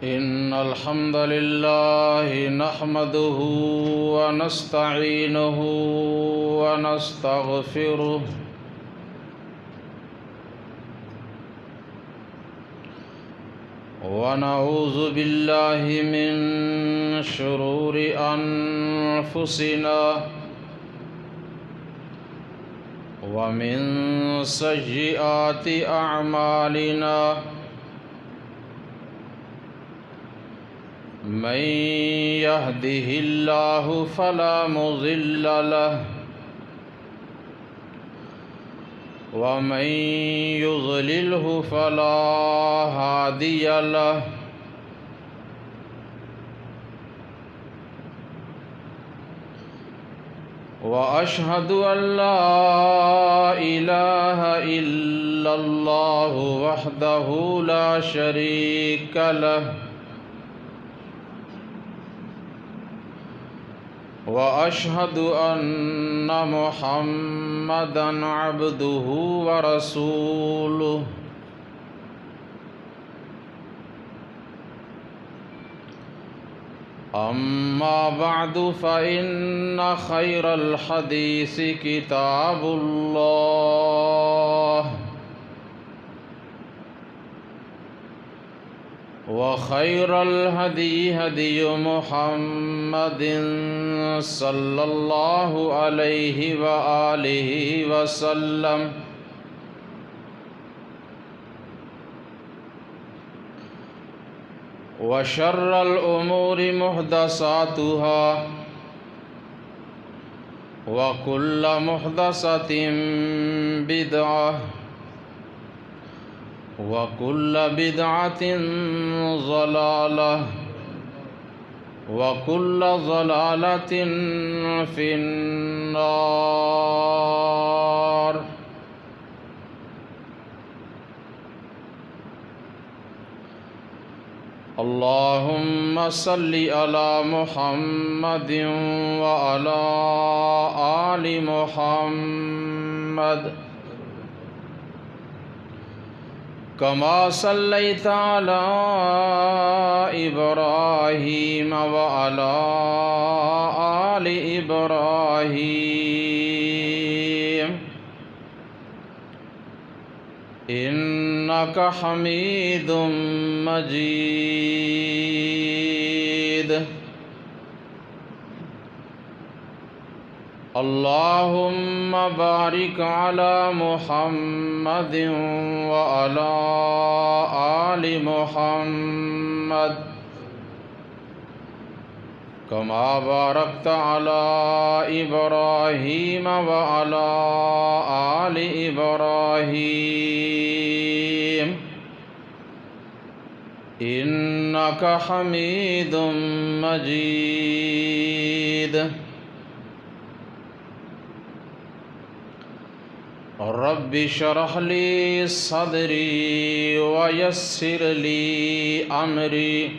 إن الحمد لله نحمده ونستعينه ونستغفره ونعوذ بالله من شرور أنفسنا ومن سيئات أعمالنا من يهده الله فلا مضل له ومن يضلله فلا هادي له وأشهد أن لا إله إلا الله وحده لا شريك له وأشهد أن محمدًا عبده ورسوله أما بعد فإن خير الحديث كتاب الله وخير الهدي هدي محمد صلى الله عليه وآله وسلم وشر الأمور محدثاتها وكل محدثة بدعة وكل بدعة ضلالة وكل ضلالة في النار اللهم صل على محمد وعلى آل محمد كما صليت على إبراهيم وعلى آل إبراهيم إنك حميد مجيد اللهم بارك على محمد وعلى آل محمد كما باركت على إبراهيم وعلى آل إبراهيم إنك حميد مجيد رب اشرح لي صدري ويسر لي أمري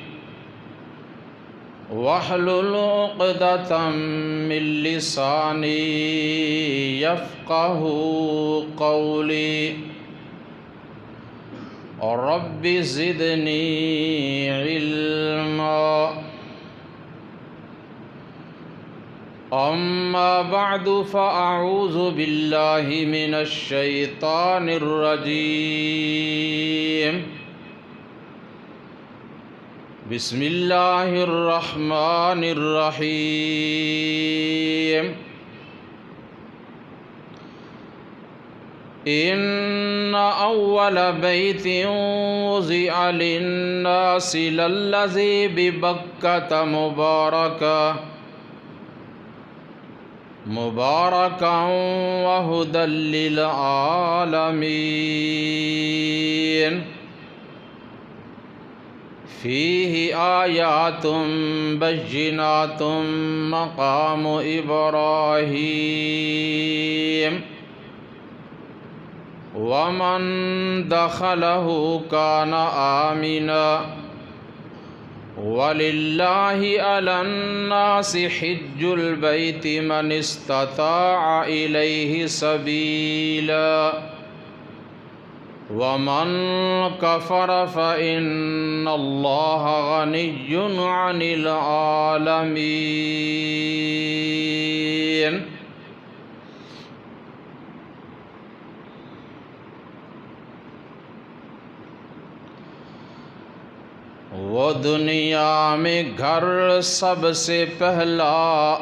واحلل عقدة من لساني يفقه قولي رب زدني علما أما بعد فأعوذ بالله من الشيطان الرجيم بسم الله الرحمن الرحيم إن أول بيت وضع للناس للذي ببكة مباركا وهدى للعالمين فيه آيات بينات مقام إبراهيم ومن دخله كان آمنا وللہ علی الناس حج البیت من استطاع الیہ سبیلا ومن كفر فإن الله غني عن العالمين۔ وہ دنیا میں گھر سب سے پہلا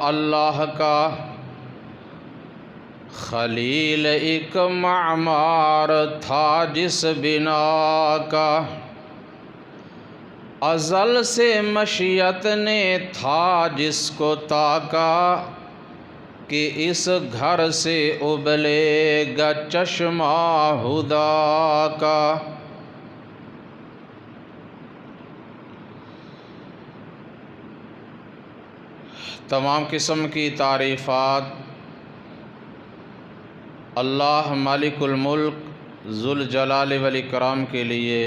اللہ کا، خلیل ایک معمار تھا جس بنا کا، ازل سے مشیت نے تھا جس کو تاکا، کہ اس گھر سے ابلے گا چشمہ ہدا کا۔ تمام قسم کی تعریفات اللہ مالک الملک ذوالجلال والاکرام کے لیے،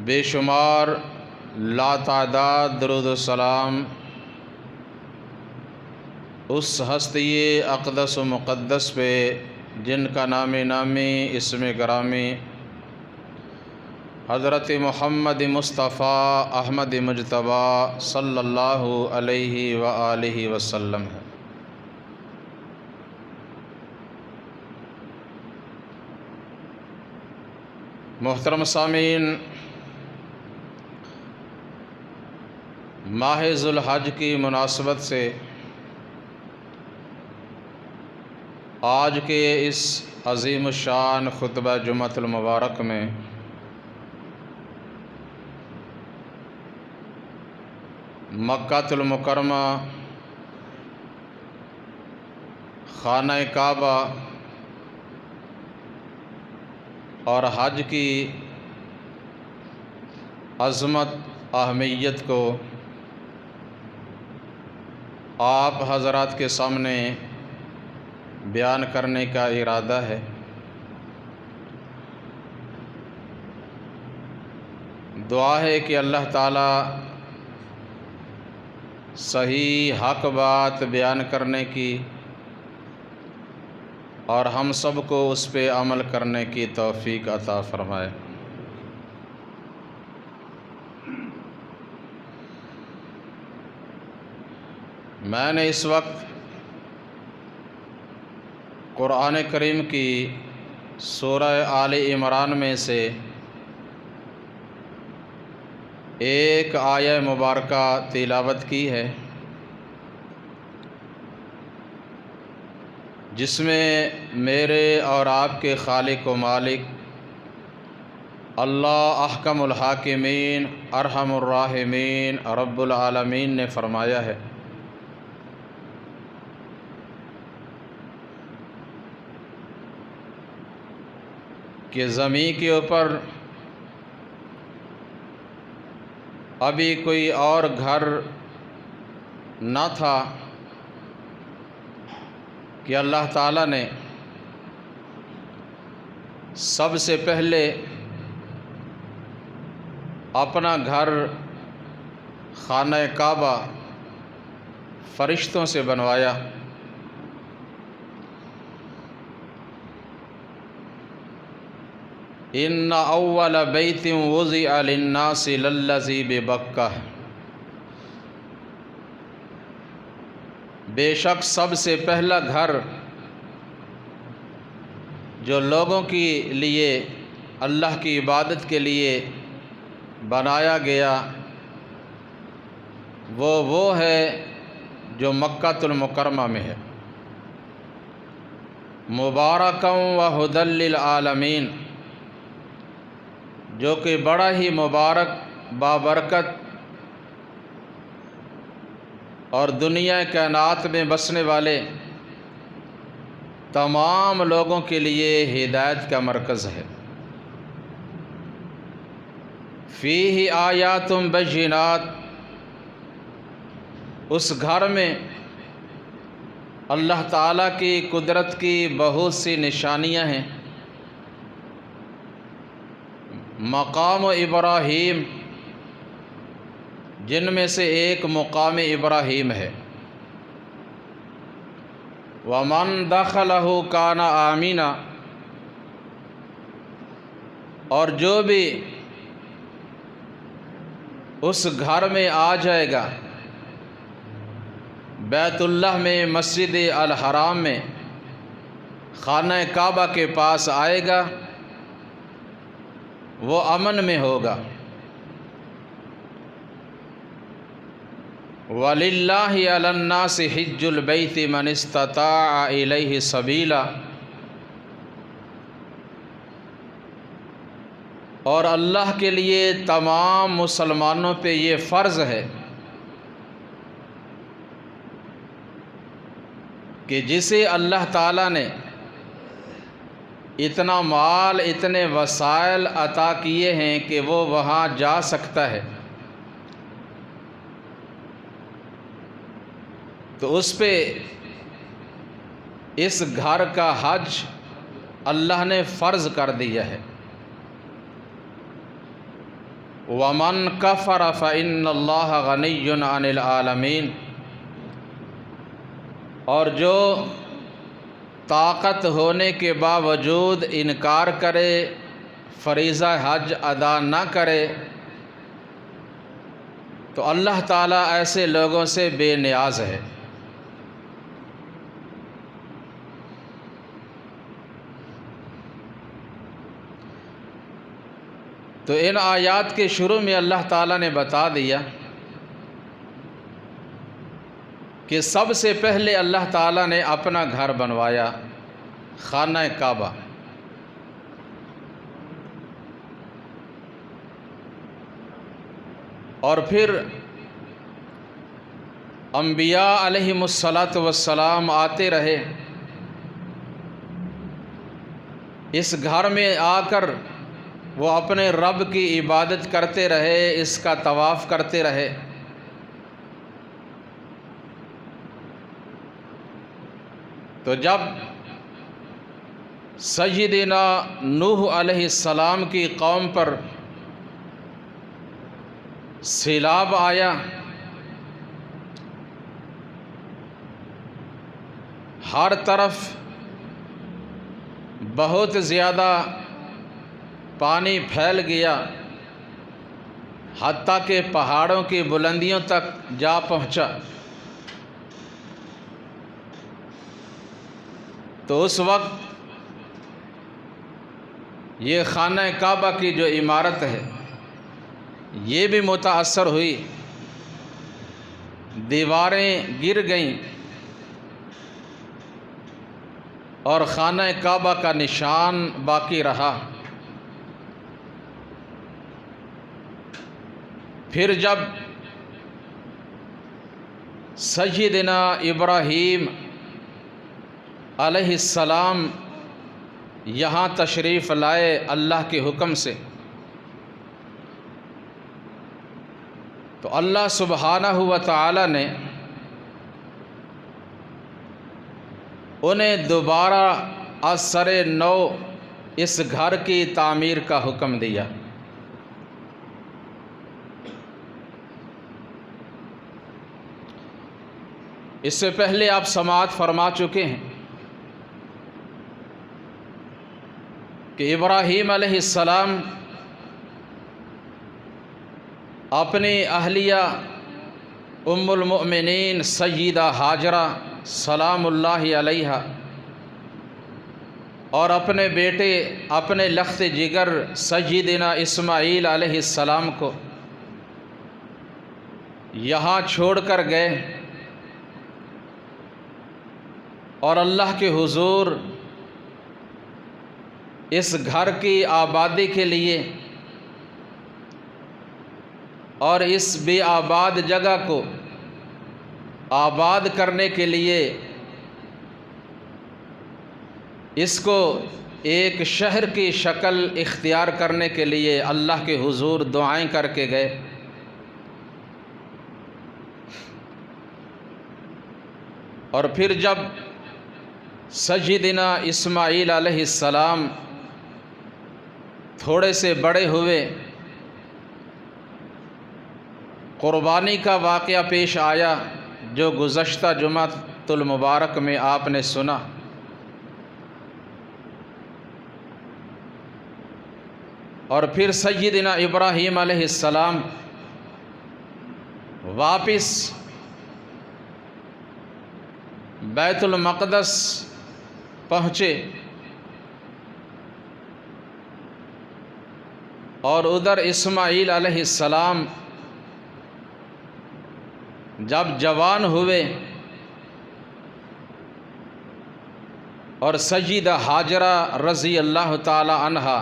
بے شمار لاتعداد درود و سلام اس ہستی اقدس و مقدس پہ جن کا نام نامی اسم گرامی حضرت محمد مصطفیٰ احمد مجتبیٰ صلی اللہ علیہ وآلہ وسلم ہے۔ محترم سامعین، ماہ ذوالحج کی مناسبت سے آج کے اس عظیم الشان خطبہ جمعۃ المبارک میں مکہ المکرمہ، خانہ کعبہ اور حج کی عظمت اہمیت کو آپ حضرات کے سامنے بیان کرنے کا ارادہ ہے۔ دعا ہے کہ اللہ تعالیٰ صحیح حق بات بیان کرنے کی اور ہم سب کو اس پہ عمل کرنے کی توفیق عطا فرمائے۔ میں نے اس وقت قرآن کریم کی سورہ آل عمران میں سے ایک آیہ مبارکہ تلاوت کی ہے، جس میں میرے اور آپ کے خالق و مالک اللہ احکم الحاکمین ارحم الراحمین رب العالمین نے فرمایا ہے کہ زمین کے اوپر ابھی کوئی اور گھر نہ تھا کہ اللہ تعالیٰ نے سب سے پہلے اپنا گھر خانہ کعبہ فرشتوں سے بنوایا۔ ان اول بیت وضع للناس للذی ببکہ، بے شک سب سے پہلا گھر جو لوگوں کے لیے اللہ کی عبادت کے لیے بنایا گیا وہ ہے جو مکہ المکرمہ میں ہے، مبارکا وہدی للعالمین، جو کہ بڑا ہی مبارک بابرکت اور دنیا کائنات میں بسنے والے تمام لوگوں کے لیے ہدایت کا مرکز ہے۔ فیہ آیات بینات، اس گھر میں اللہ تعالیٰ کی قدرت کی بہت سی نشانیاں ہیں۔ مقام ابراہیم، جن میں سے ایک مقام ابراہیم ہے، ومن دخلہ کان آمینہ، اور جو بھی اس گھر میں آ جائے گا، بیت اللہ میں، مسجد الحرام میں، خانہ کعبہ کے پاس آئے گا، وہ امن میں ہوگا۔ وَلِلَّهِ عَلَى النَّاسِ حِجُّ الْبَيْتِ مَنِ اسْتَطَاعَ إِلَيْهِ سَبِيلًا، اور اللہ کے لیے تمام مسلمانوں پہ یہ فرض ہے کہ جسے اللہ تعالیٰ نے اتنا مال، اتنے وسائل عطا کیے ہیں کہ وہ وہاں جا سکتا ہے، تو اس پہ اس گھر کا حج اللہ نے فرض کر دیا ہے۔ وَمَن كَفَرَ فَإِنَّ اللَّهَ غَنِيٌّ عَنِ الْعَالَمِينَ، اور جو طاقت ہونے کے باوجود انکار کرے، فریضہ حج ادا نہ کرے، تو اللہ تعالیٰ ایسے لوگوں سے بے نیاز ہے۔ تو ان آیات کے شروع میں اللہ تعالیٰ نے بتا دیا کہ سب سے پہلے اللہ تعالیٰ نے اپنا گھر بنوایا، خانہ کعبہ، اور پھر انبیاء علیہم الصلاۃ والسلام آتے رہے، اس گھر میں آ کر وہ اپنے رب کی عبادت کرتے رہے، اس کا طواف کرتے رہے۔ تو جب سیدنا نوح علیہ السلام کی قوم پر سیلاب آیا، ہر طرف بہت زیادہ پانی پھیل گیا، حتیٰ کہ پہاڑوں کی بلندیوں تک جا پہنچا، تو اس وقت یہ خانہ کعبہ کی جو عمارت ہے یہ بھی متاثر ہوئی، دیواریں گر گئیں، اور خانہ کعبہ کا نشان باقی رہا۔ پھر جب سیدنا ابراہیم علیہ السلام یہاں تشریف لائے اللہ کے حکم سے، تو اللہ سبحانہ و تعالی نے انہیں دوبارہ از سر نو اس گھر کی تعمیر کا حکم دیا۔ اس سے پہلے آپ سماعت فرما چکے ہیں کہ ابراہیم علیہ السلام اپنی اہلیہ ام المؤمنین سیدہ ہاجرہ سلام اللہ علیہا اور اپنے بیٹے، اپنے لخت جگر سیدنا اسماعیل علیہ السلام کو یہاں چھوڑ کر گئے، اور اللہ کے حضور اس گھر کی آبادی کے لیے اور اس بے آباد جگہ کو آباد کرنے کے لیے اس کو ایک شہر کی شکل اختیار کرنے کے لیے اللہ کے حضور دعائیں کر کے گئے۔ اور پھر جب سیدنا اسماعیل علیہ السلام تھوڑے سے بڑے ہوئے، قربانی کا واقعہ پیش آیا جو گزشتہ جمعہ المبارک میں آپ نے سنا، اور پھر سیدنا ابراہیم علیہ السلام واپس بیت المقدس پہنچے، اور ادھر اسماعیل علیہ السلام جب جوان ہوئے اور سیدہ ہاجرہ رضی اللہ تعالی عنہا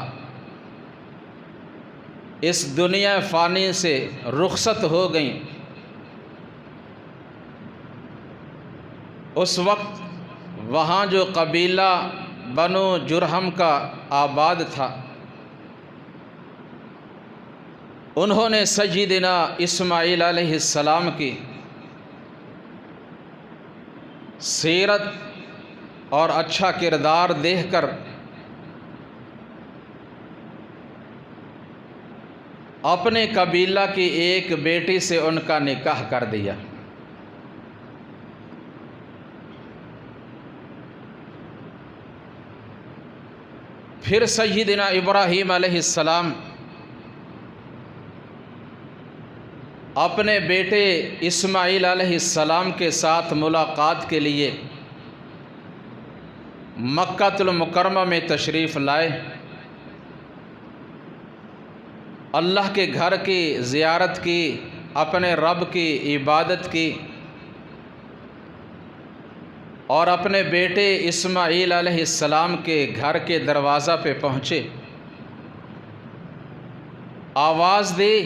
اس دنیا فانی سے رخصت ہو گئیں، اس وقت وہاں جو قبیلہ بنو جرہم کا آباد تھا، انہوں نے سیدنا اسماعیل علیہ السلام کی سیرت اور اچھا کردار دیکھ کر اپنے قبیلہ کی ایک بیٹی سے ان کا نکاح کر دیا۔ پھر سیدنا ابراہیم علیہ السلام اپنے بیٹے اسماعیل علیہ السلام کے ساتھ ملاقات کے لیے مکہ المکرمہ میں تشریف لائے، اللہ کے گھر کی زیارت کی، اپنے رب کی عبادت کی، اور اپنے بیٹے اسماعیل علیہ السلام کے گھر کے دروازہ پہ پہنچے، آواز دی۔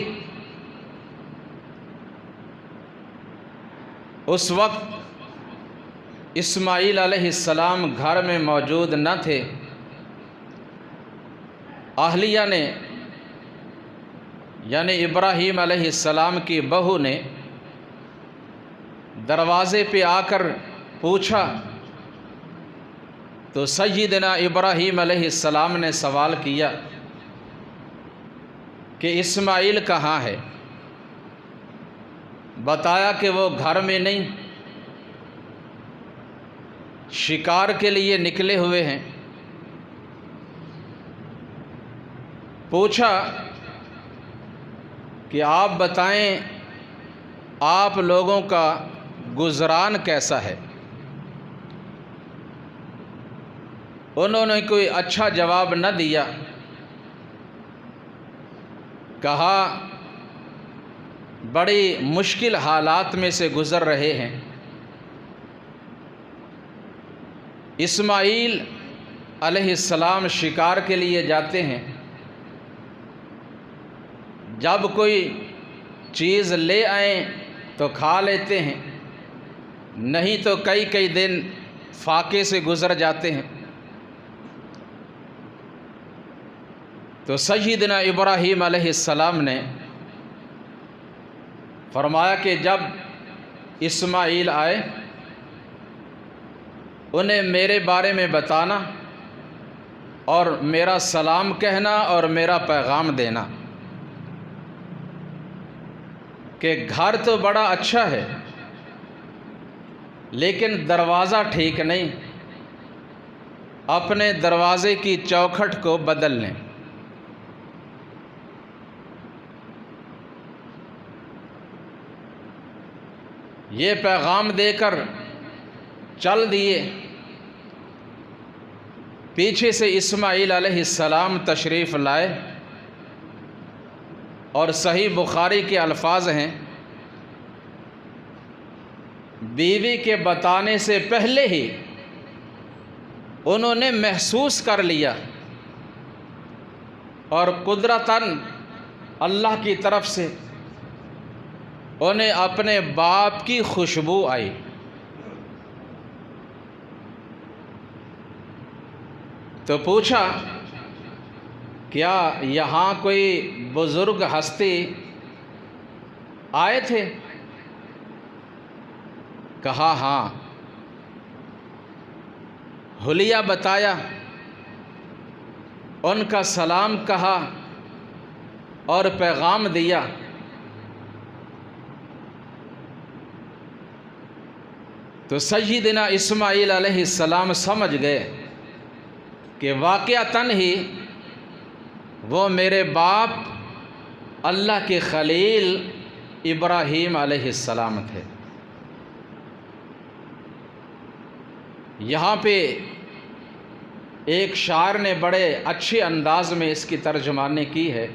اس وقت اسماعیل علیہ السلام گھر میں موجود نہ تھے، اہلیہ نے یعنی ابراہیم علیہ السلام کی بہو نے دروازے پہ آ کر پوچھا، تو سیدنا ابراہیم علیہ السلام نے سوال کیا کہ اسماعیل کہاں ہے؟ بتایا کہ وہ گھر میں نہیں، شکار کے لیے نکلے ہوئے ہیں۔ پوچھا کہ آپ بتائیں آپ لوگوں کا گزران کیسا ہے؟ انہوں نے کوئی اچھا جواب نہ دیا، کہا بڑی مشکل حالات میں سے گزر رہے ہیں۔ اسماعیل علیہ السلام شکار کے لیے جاتے ہیں، جب کوئی چیز لے آئیں تو کھا لیتے ہیں، نہیں تو کئی کئی دن فاقے سے گزر جاتے ہیں۔ تو سیدنا ابراہیم علیہ السلام نے فرمایا کہ جب اسماعیل آئے انہیں میرے بارے میں بتانا اور میرا سلام کہنا اور میرا پیغام دینا کہ گھر تو بڑا اچھا ہے لیکن دروازہ ٹھیک نہیں، اپنے دروازے کی چوکھٹ کو بدل لیں۔ یہ پیغام دے کر چل دیے۔ پیچھے سے اسماعیل علیہ السلام تشریف لائے، اور صحیح بخاری کے الفاظ ہیں، بیوی کے بتانے سے پہلے ہی انہوں نے محسوس کر لیا اور قدرتاً اللہ کی طرف سے انہیں اپنے باپ کی خوشبو آئی۔ تو پوچھا کیا یہاں کوئی بزرگ ہستی آئے تھے؟ کہا ہاں۔ حلیہ بتایا، ان کا سلام کہا اور پیغام دیا۔ تو سیدنا اسماعیل علیہ السلام سمجھ گئے کہ واقعتاً ہی وہ میرے باپ اللہ کے خلیل ابراہیم علیہ السلام تھے۔ یہاں پہ ایک شاعر نے بڑے اچھے انداز میں اس کی ترجمانی کی ہے۔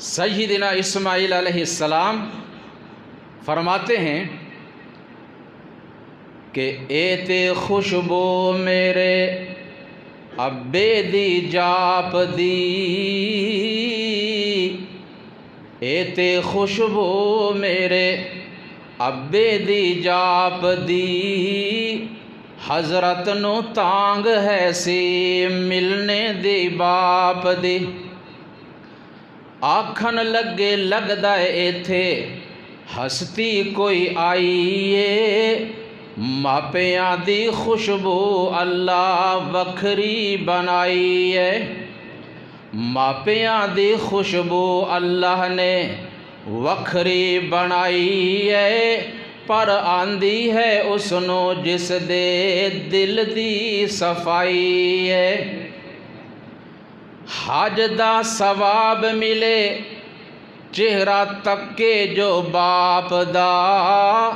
سیدنا اسماعیل علیہ السلام فرماتے ہیں کہ ایتے خوشبو میرے ابے دی جاپ دی، ایتے خوشبو میرے ابے دی جاپ دی، حضرت نو تانگ ہے سی ملنے دی باپ دی، آکھن لگے لگدا ایتھے ہستی کوئی آئیے، ماپیاں دی خوشبو اللہ وکھری بنائی ہے، ماپیاں دی خوشبو اللہ نے وکھری بنائی ہے، پر آندی ہے اس نو جس دے دل دی صفائی ہے، حج دا ثواب ملے چہرہ تکے جو باپ دا،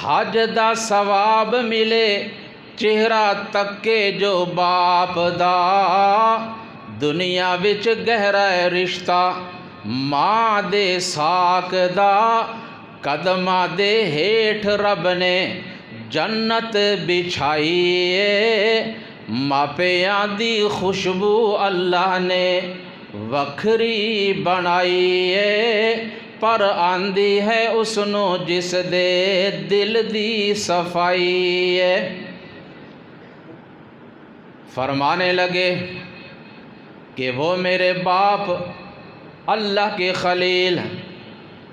حج دا ثواب ملے چہرہ تکے جو باپ دا، دنیا وچ گہرا رشتہ ماں دے ساک دا، قدماں دے ہیٹھ رب نے جنت بچھائی ہے، ماپیاں دی خوشبو اللہ نے وکھری بنائی ہے، پر آندی ہے اس نو جس دے دل دی صفائی ہے۔ فرمانے لگے کہ وہ میرے باپ اللہ کے خلیل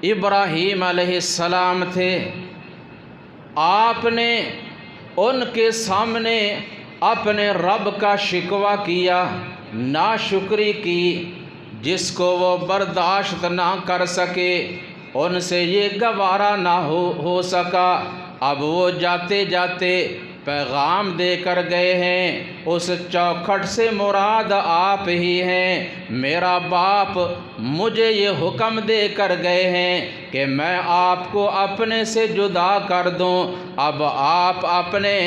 ابراہیم علیہ السلام تھے، آپ نے ان کے سامنے اپنے رب کا شکوہ کیا، ناشکری کی، جس کو وہ برداشت نہ کر سکے، ان سے یہ گوارا نہ ہو سکا، اب وہ جاتے جاتے پیغام دے کر گئے ہیں، اس چوکھٹ سے مراد آپ ہی ہیں، میرا باپ مجھے یہ حکم دے کر گئے ہیں کہ میں آپ کو اپنے سے جدا کر دوں، اب آپ اپنے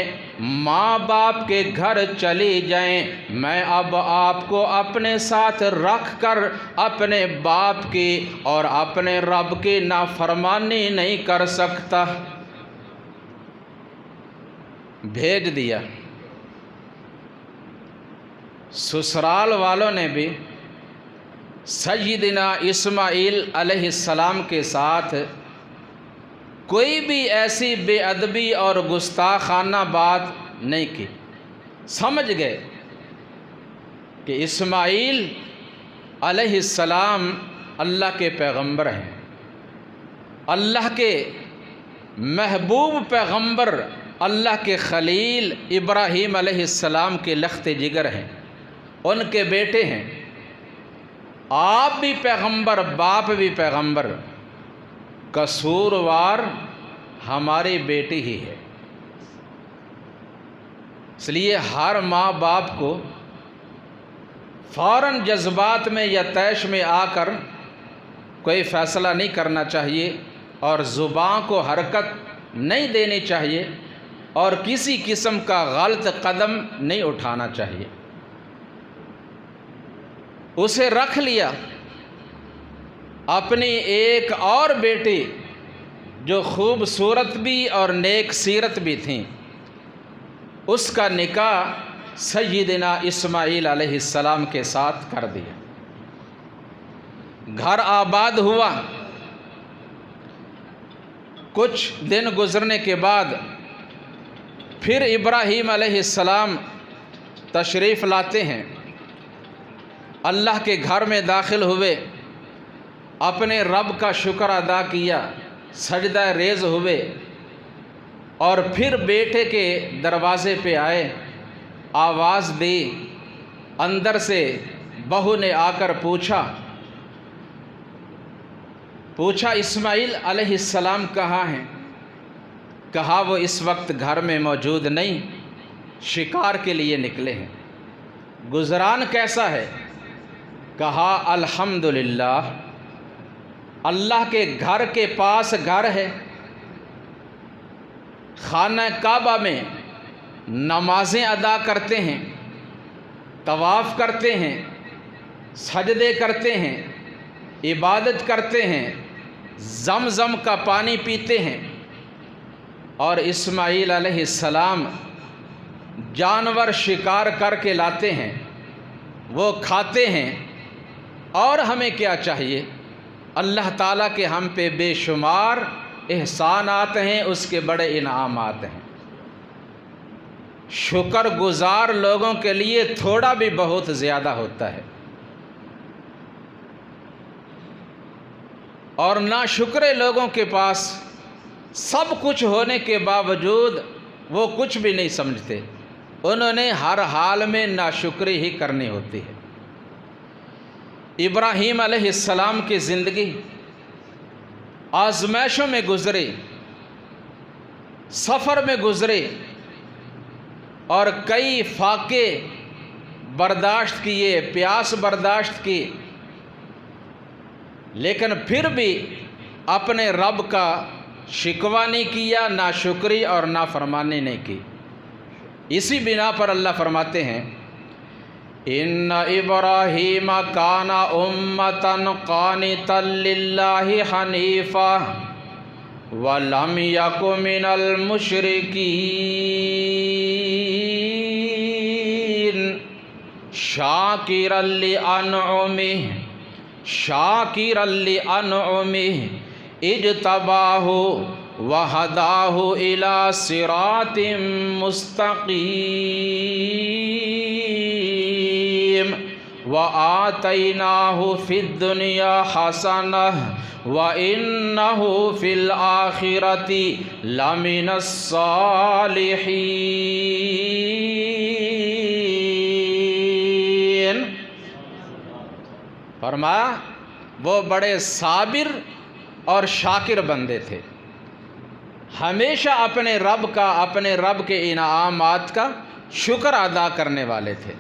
ماں باپ کے گھر چلی جائیں، میں اب آپ کو اپنے ساتھ رکھ کر اپنے باپ کی اور اپنے رب کی نافرمانی نہیں کر سکتا۔ بھیج دیا۔ سسرال والوں نے بھی سیدنا اسماعیل علیہ السلام کے ساتھ کوئی بھی ایسی بے ادبی اور گستاخانہ بات نہیں کی، سمجھ گئے کہ اسماعیل علیہ السلام اللہ کے پیغمبر ہیں، اللہ کے محبوب پیغمبر، اللہ کے خلیل ابراہیم علیہ السلام کے لخت جگر ہیں، ان کے بیٹے ہیں، آپ بھی پیغمبر، باپ بھی پیغمبر، قصوروار ہماری بیٹی ہی ہے۔ اس لیے ہر ماں باپ کو فوراً جذبات میں یا طیش میں آ کر کوئی فیصلہ نہیں کرنا چاہیے، اور زبان کو حرکت نہیں دینی چاہیے، اور کسی قسم کا غلط قدم نہیں اٹھانا چاہیے۔ اسے رکھ لیا، اپنی ایک اور بیٹی جو خوبصورت بھی اور نیک سیرت بھی تھیں، اس کا نکاح سیدنا اسماعیل علیہ السلام کے ساتھ کر دیا۔ گھر آباد ہوا۔ کچھ دن گزرنے کے بعد پھر ابراہیم علیہ السلام تشریف لاتے ہیں، اللہ کے گھر میں داخل ہوئے، اپنے رب کا شکر ادا کیا، سجدہ ریز ہوئے، اور پھر بیٹے کے دروازے پہ آئے، آواز دی، اندر سے بہو نے آ کر پوچھا اسماعیل علیہ السلام کہاں ہیں؟ کہا وہ اس وقت گھر میں موجود نہیں، شکار کے لیے نکلے ہیں۔ گزران کیسا ہے؟ کہا الحمدللہ، اللہ کے گھر کے پاس گھر ہے، خانہ کعبہ میں نمازیں ادا کرتے ہیں، طواف کرتے ہیں، سجدے کرتے ہیں، عبادت کرتے ہیں، زمزم کا پانی پیتے ہیں، اور اسماعیل علیہ السلام جانور شکار کر کے لاتے ہیں، وہ کھاتے ہیں، اور ہمیں کیا چاہیے؟ اللہ تعالیٰ کے ہم پہ بے شمار احسانات ہیں، اس کے بڑے انعامات ہیں۔ شکر گزار لوگوں کے لیے تھوڑا بھی بہت زیادہ ہوتا ہے، اور ناشکرے لوگوں کے پاس سب کچھ ہونے کے باوجود وہ کچھ بھی نہیں سمجھتے، انہوں نے ہر حال میں ناشکری ہی کرنی ہوتی ہے۔ ابراہیم علیہ السلام کی زندگی آزمائشوں میں گزری، سفر میں گزری، اور کئی فاقے برداشت کیے، پیاس برداشت کی، لیکن پھر بھی اپنے رب کا شکوہ نہیں کیا، ناشکری اور نافرمانی نہیں کی۔ اسی بنا پر اللہ فرماتے ہیں ان ابراہیم کان امۃ قانتا للہ حنیفا ولم یک من المشرکین شاکرا لانعمہ اجتباہ وہداہ الی صراط مستقیم وآتیناہ فی الدنیا حسنہ وإنہ فی الآخرۃ لمن الصالحین۔ فرمایا وہ بڑے صابر اور شاکر بندے تھے، ہمیشہ اپنے رب کے انعامات کا شکر ادا کرنے والے تھے۔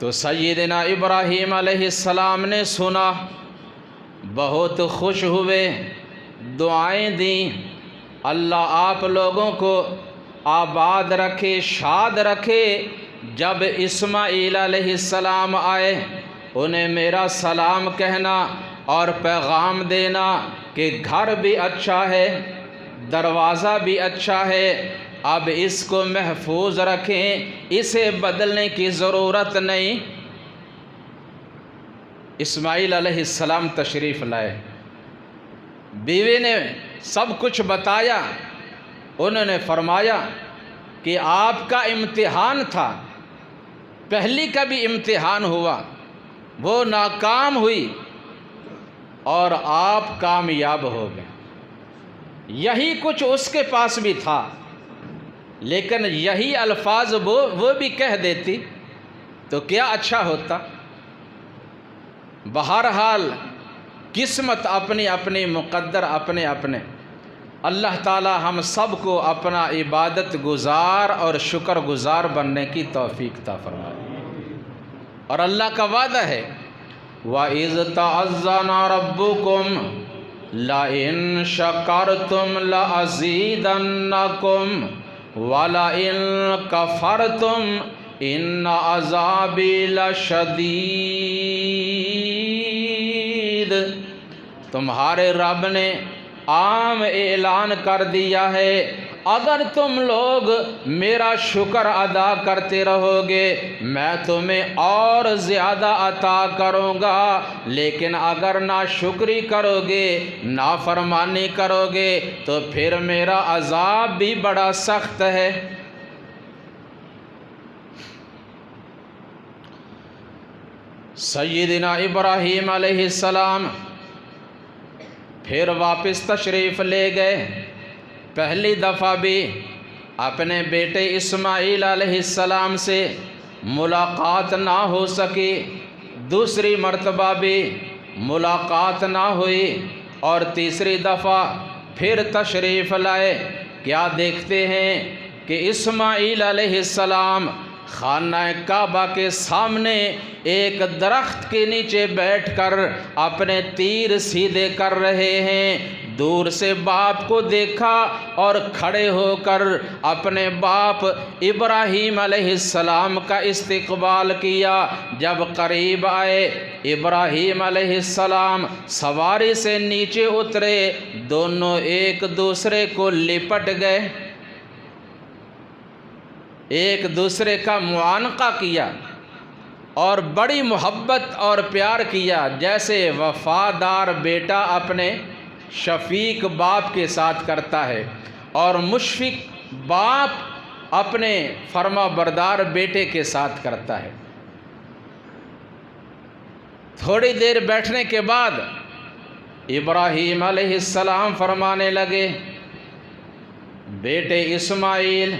تو سیدنا ابراہیم علیہ السلام نے سنا، بہت خوش ہوئے، دعائیں دیں، اللہ آپ لوگوں کو آباد رکھے، شاد رکھے۔ جب اسماعیل علیہ السلام آئے، انہیں میرا سلام کہنا اور پیغام دینا کہ گھر بھی اچھا ہے، دروازہ بھی اچھا ہے، اب اس کو محفوظ رکھیں، اسے بدلنے کی ضرورت نہیں۔ اسماعیل علیہ السلام تشریف لائے، بیوی نے سب کچھ بتایا، انہوں نے فرمایا کہ آپ کا امتحان تھا، پہلی کا بھی امتحان ہوا، وہ ناکام ہوئی اور آپ کامیاب ہو گئے۔ یہی کچھ اس کے پاس بھی تھا، لیکن یہی الفاظ وہ بھی کہہ دیتی تو کیا اچھا ہوتا۔ بہرحال قسمت اپنی اپنی، مقدر اپنے اپنے۔ اللہ تعالی ہم سب کو اپنا عبادت گزار اور شکر گزار بننے کی توفیق عطا فرمائے۔ اور اللہ کا وعدہ ہے وَإِذْ تَعَذَّنَ رَبُّكُمْ لَئِن شَكَرْتُمْ لَأَزِيدَنَّكُمْ وَلَئِن كَفَرْتُمْ إِنَّ عَذَابِي لَشَدِيدٌ۔ تمہارے رب نے عام اعلان کر دیا ہے، اگر تم لوگ میرا شکر ادا کرتے رہو گے میں تمہیں اور زیادہ عطا کروں گا، لیکن اگر ناشکری کرو گے، نافرمانی کرو گے تو پھر میرا عذاب بھی بڑا سخت ہے۔ سیدنا ابراہیم علیہ السلام پھر واپس تشریف لے گئے۔ پہلی دفعہ بھی اپنے بیٹے اسماعیل علیہ السلام سے ملاقات نہ ہو سکی، دوسری مرتبہ بھی ملاقات نہ ہوئی۔ اور تیسری دفعہ پھر تشریف لائے، کیا دیکھتے ہیں کہ اسماعیل علیہ السلام خانہ کعبہ کے سامنے ایک درخت کے نیچے بیٹھ کر اپنے تیر سیدھے کر رہے ہیں۔ دور سے باپ کو دیکھا اور کھڑے ہو کر اپنے باپ ابراہیم علیہ السلام کا استقبال کیا۔ جب قریب آئے، ابراہیم علیہ السلام سواری سے نیچے اترے، دونوں ایک دوسرے کو لپٹ گئے، ایک دوسرے کا معانقہ کیا اور بڑی محبت اور پیار کیا، جیسے وفادار بیٹا اپنے شفیق باپ کے ساتھ کرتا ہے اور مشفق باپ اپنے فرما بردار بیٹے کے ساتھ کرتا ہے۔ تھوڑی دیر بیٹھنے کے بعد ابراہیم علیہ السلام فرمانے لگے، بیٹے اسماعیل،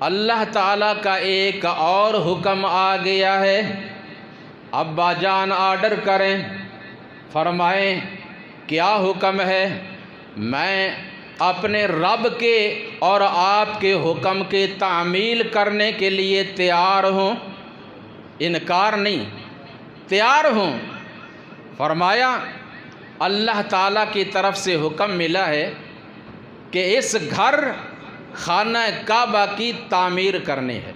اللہ تعالیٰ کا ایک اور حکم آ گیا ہے، ابا جان آرڈر کریں، فرمائیں کیا حکم ہے؟ میں اپنے رب کے اور آپ کے حکم کی تعمیل کرنے کے لیے تیار ہوں، انکار نہیں، تیار ہوں۔ فرمایا اللہ تعالیٰ کی طرف سے حکم ملا ہے کہ اس گھر خانہ کعبہ کی تعمیر کرنی ہے۔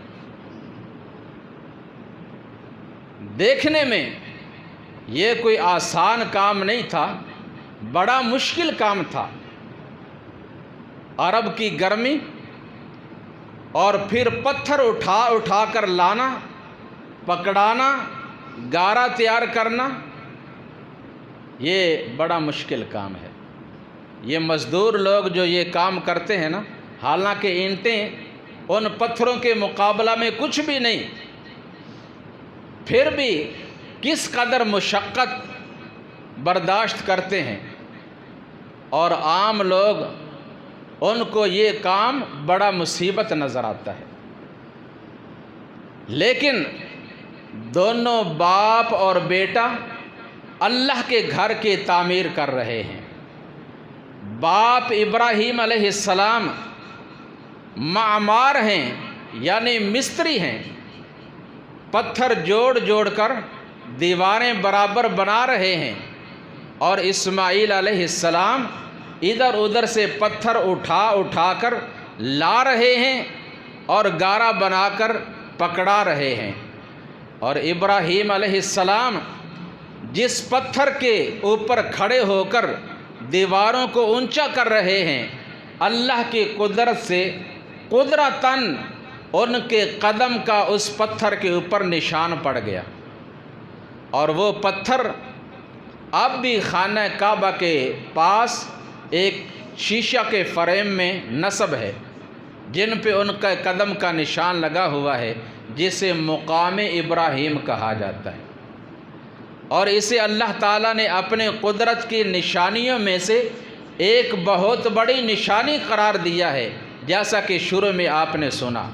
دیکھنے میں یہ کوئی آسان کام نہیں تھا، بڑا مشکل کام تھا۔ عرب کی گرمی اور پھر پتھر اٹھا اٹھا کر لانا، پکڑانا، گارا تیار کرنا، یہ بڑا مشکل کام ہے۔ یہ مزدور لوگ جو یہ کام کرتے ہیں نا، حالانکہ اینٹیں ان پتھروں کے مقابلہ میں کچھ بھی نہیں، پھر بھی کس قدر مشقت برداشت کرتے ہیں، اور عام لوگ ان کو یہ کام بڑا مصیبت نظر آتا ہے۔ لیکن دونوں باپ اور بیٹا اللہ کے گھر کی تعمیر کر رہے ہیں۔ باپ ابراہیم علیہ السلام معمار ہیں، یعنی مستری ہیں، پتھر جوڑ جوڑ کر دیواریں برابر بنا رہے ہیں، اور اسماعیل علیہ السلام ادھر ادھر سے پتھر اٹھا اٹھا کر لا رہے ہیں اور گارا بنا کر پکڑا رہے ہیں۔ اور ابراہیم علیہ السلام جس پتھر کے اوپر کھڑے ہو کر دیواروں کو اونچا کر رہے ہیں، اللہ کی قدرت سے قدرتاً ان کے قدم کا اس پتھر کے اوپر نشان پڑ گیا، اور وہ پتھر اب بھی خانہ کعبہ کے پاس ایک شیشہ کے فریم میں نصب ہے، جن پہ ان کا قدم کا نشان لگا ہوا ہے، جسے مقام ابراہیم کہا جاتا ہے۔ اور اسے اللہ تعالیٰ نے اپنے قدرت کی نشانیوں میں سے ایک بہت بڑی نشانی قرار دیا ہے، جیسا کہ شروع میں آپ نے سنا۔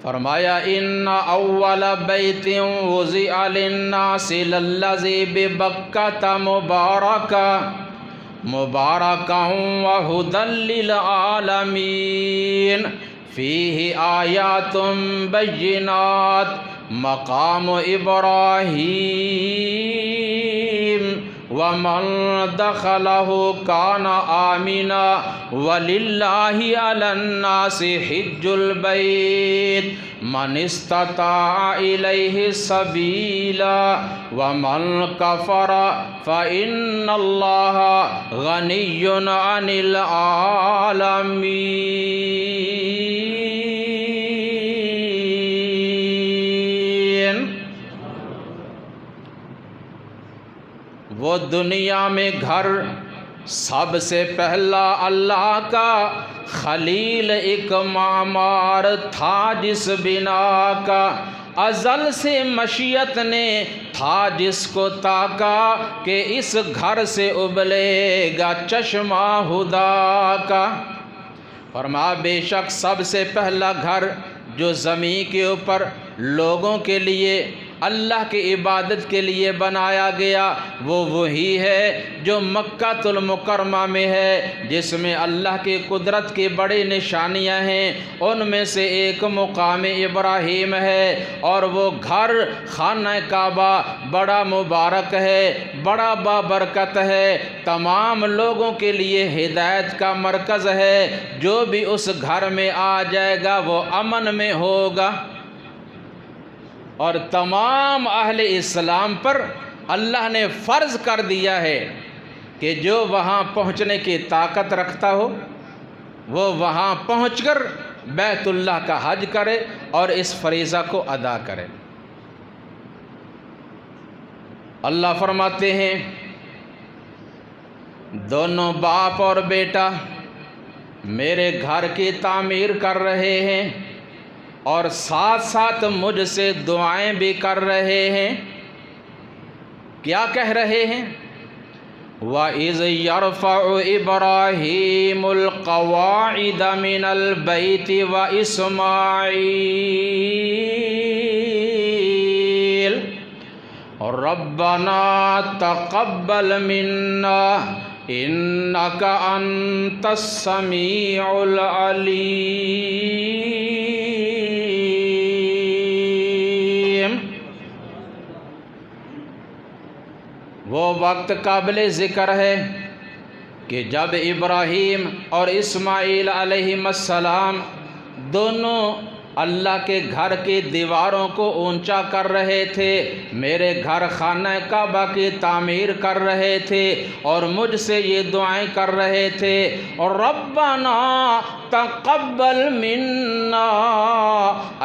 فرمایا ان اول بیت وضع للناس للذی ببکۃ مبارکا وہدی للعالمین فیہ آیات بینات مقام ابراہیم ومن دخلہ کان آمنا وللہ علی الناس حج البیت من استطاع الیہ سبیلا ومن کفر فإن اللہ غنی عن العالمین۔ وہ دنیا میں گھر سب سے پہلا اللہ کا خلیل ایک معمار تھا، جس بنا کا ازل سے مشیت نے تھا جس کو تاکا کہ اس گھر سے ابلے گا چشمہ خدا کا۔ فرما بے شک سب سے پہلا گھر جو زمین کے اوپر لوگوں کے لیے اللہ کی عبادت کے لیے بنایا گیا وہ وہی ہے جو مکہ المکرمہ میں ہے، جس میں اللہ کی قدرت کی بڑی نشانیاں ہیں۔ ان میں سے ایک مقام ابراہیم ہے، اور وہ گھر خانہ کعبہ بڑا مبارک ہے، بڑا بابرکت ہے، تمام لوگوں کے لیے ہدایت کا مرکز ہے۔ جو بھی اس گھر میں آ جائے گا وہ امن میں ہوگا، اور تمام اہل اسلام پر اللہ نے فرض کر دیا ہے کہ جو وہاں پہنچنے کی طاقت رکھتا ہو وہ وہاں پہنچ کر بیت اللہ کا حج کرے اور اس فریضہ کو ادا کرے۔ اللہ فرماتے ہیں دونوں باپ اور بیٹا میرے گھر کی تعمیر کر رہے ہیں اور ساتھ ساتھ مجھ سے دعائیں بھی کر رہے ہیں۔ کیا کہہ رہے ہیں؟ وَإِذْ يَرْفَعُ إِبْرَاهِيمُ الْقَوَاعِدَ مِنَ الْبَيْتِ وَإِسْمَاعِيلُ رَبَّنَا تَقَبَّلْ مِنَّا إِنَّكَ أَنْتَ السَّمِيعُ الْعَلِيمُ۔ وہ وقت قابل ذکر ہے کہ جب ابراہیم اور اسماعیل علیہ السلام دونوں اللہ کے گھر کی دیواروں کو اونچا کر رہے تھے، میرے گھر خانہ کعبہ کی تعمیر کر رہے تھے اور مجھ سے یہ دعائیں کر رہے تھے، اور ربنا تقبل منا،